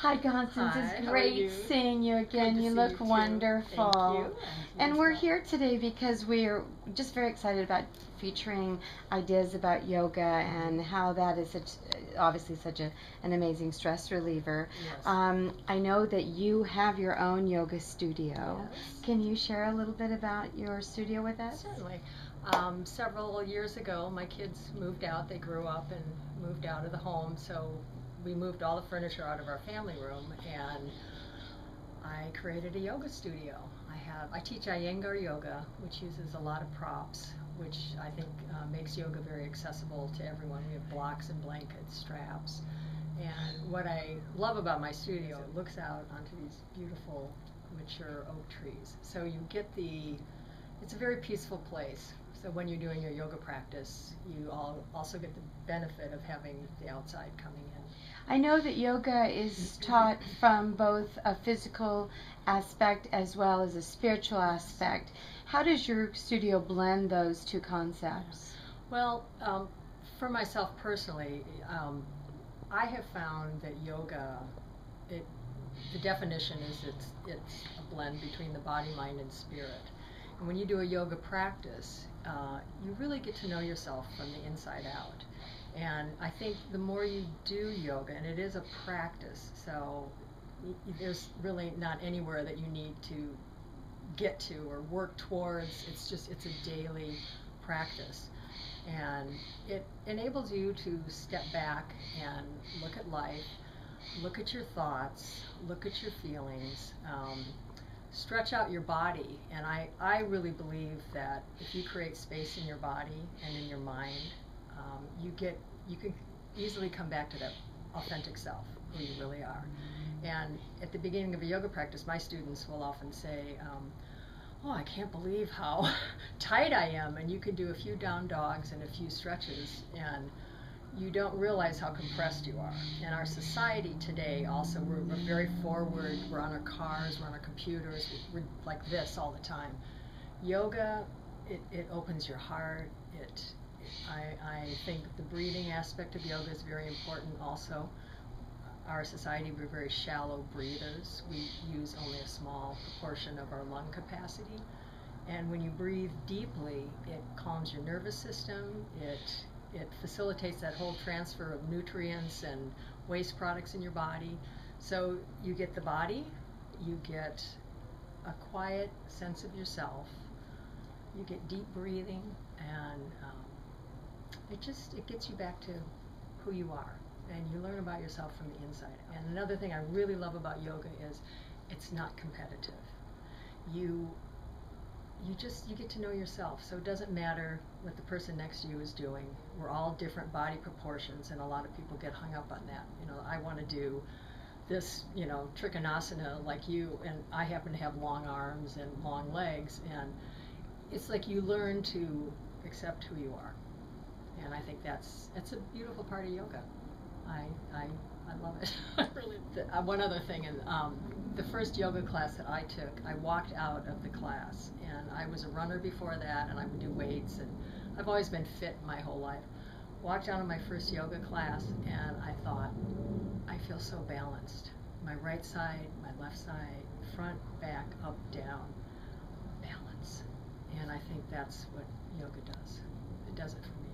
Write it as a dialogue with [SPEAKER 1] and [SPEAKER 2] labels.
[SPEAKER 1] Hi, Constance.
[SPEAKER 2] Hi,
[SPEAKER 1] It's
[SPEAKER 2] how are
[SPEAKER 1] great
[SPEAKER 2] you?
[SPEAKER 1] seeing you again.
[SPEAKER 2] Good to
[SPEAKER 1] You
[SPEAKER 2] see
[SPEAKER 1] look
[SPEAKER 2] you too.
[SPEAKER 1] wonderful.
[SPEAKER 2] Thank you.
[SPEAKER 1] And we're here today because we're just very excited about featuring ideas about yoga and how that is obviously such an amazing stress reliever.
[SPEAKER 2] Yes.
[SPEAKER 1] I know that you have your own yoga studio.
[SPEAKER 2] Yes.
[SPEAKER 1] Can you share a little bit about your studio with us?
[SPEAKER 2] Certainly. Several years ago, my kids moved out. They grew up and moved out of the home, so we moved all the furniture out of our family room, and I created a yoga studio. I teach Iyengar yoga, which uses a lot of props, which I think makes yoga very accessible to everyone. We have blocks and blankets, straps. And what I love about my studio, it looks out onto these beautiful, mature oak trees. So you get it's a very peaceful place. So when you're doing your yoga practice, you also get the benefit of having the outside coming in.
[SPEAKER 1] I know that yoga is taught from both a physical aspect as well as a spiritual aspect. How does your studio blend those two concepts?
[SPEAKER 2] Well, for myself personally, I have found that yoga, the definition is it's a blend between the body, mind, and spirit. And when you do a yoga practice, you really get to know yourself from the inside out. And I think the more you do yoga, and it is a practice, so there's really not anywhere that you need to get to or work towards. It's a daily practice. And it enables you to step back and look at life, look at your thoughts, look at your feelings, stretch out your body. And I really believe that if you create space in your body and in your mind, you can easily come back to that authentic self, who you really are. And at the beginning of a yoga practice, my students will often say, oh, I can't believe how tight I am. And you can do a few down dogs and a few stretches, and you don't realize how compressed you are. And our society today also, we're very forward. We're on our cars, we're on our computers, we're like this all the time. Yoga, it opens your heart. I think the breathing aspect of yoga is very important also. Our society, we're very shallow breathers. We use only a small proportion of our lung capacity. And when you breathe deeply, it calms your nervous system. It facilitates that whole transfer of nutrients and waste products in your body. So you get the body, you get a quiet sense of yourself, you get deep breathing, and it gets you back to who you are. And you learn about yourself from the inside. And another thing I really love about yoga is it's not competitive. You get to know yourself. So it doesn't matter what the person next to you is doing. We're all different body proportions, and a lot of people get hung up on that. I want to do this, trikonasana like you, and I happen to have long arms and long legs, and it's like you learn to accept who you are. And I think that's a beautiful part of yoga. I love it. Really. One other thing, in the first yoga class that I took, I walked out of the class, and I was a runner before that, and I would do weights, and I've always been fit my whole life. Walked out of my first yoga class, and I thought, I feel so balanced. My right side, my left side, front, back, up, down, balance. And I think that's what yoga does. It does it for me.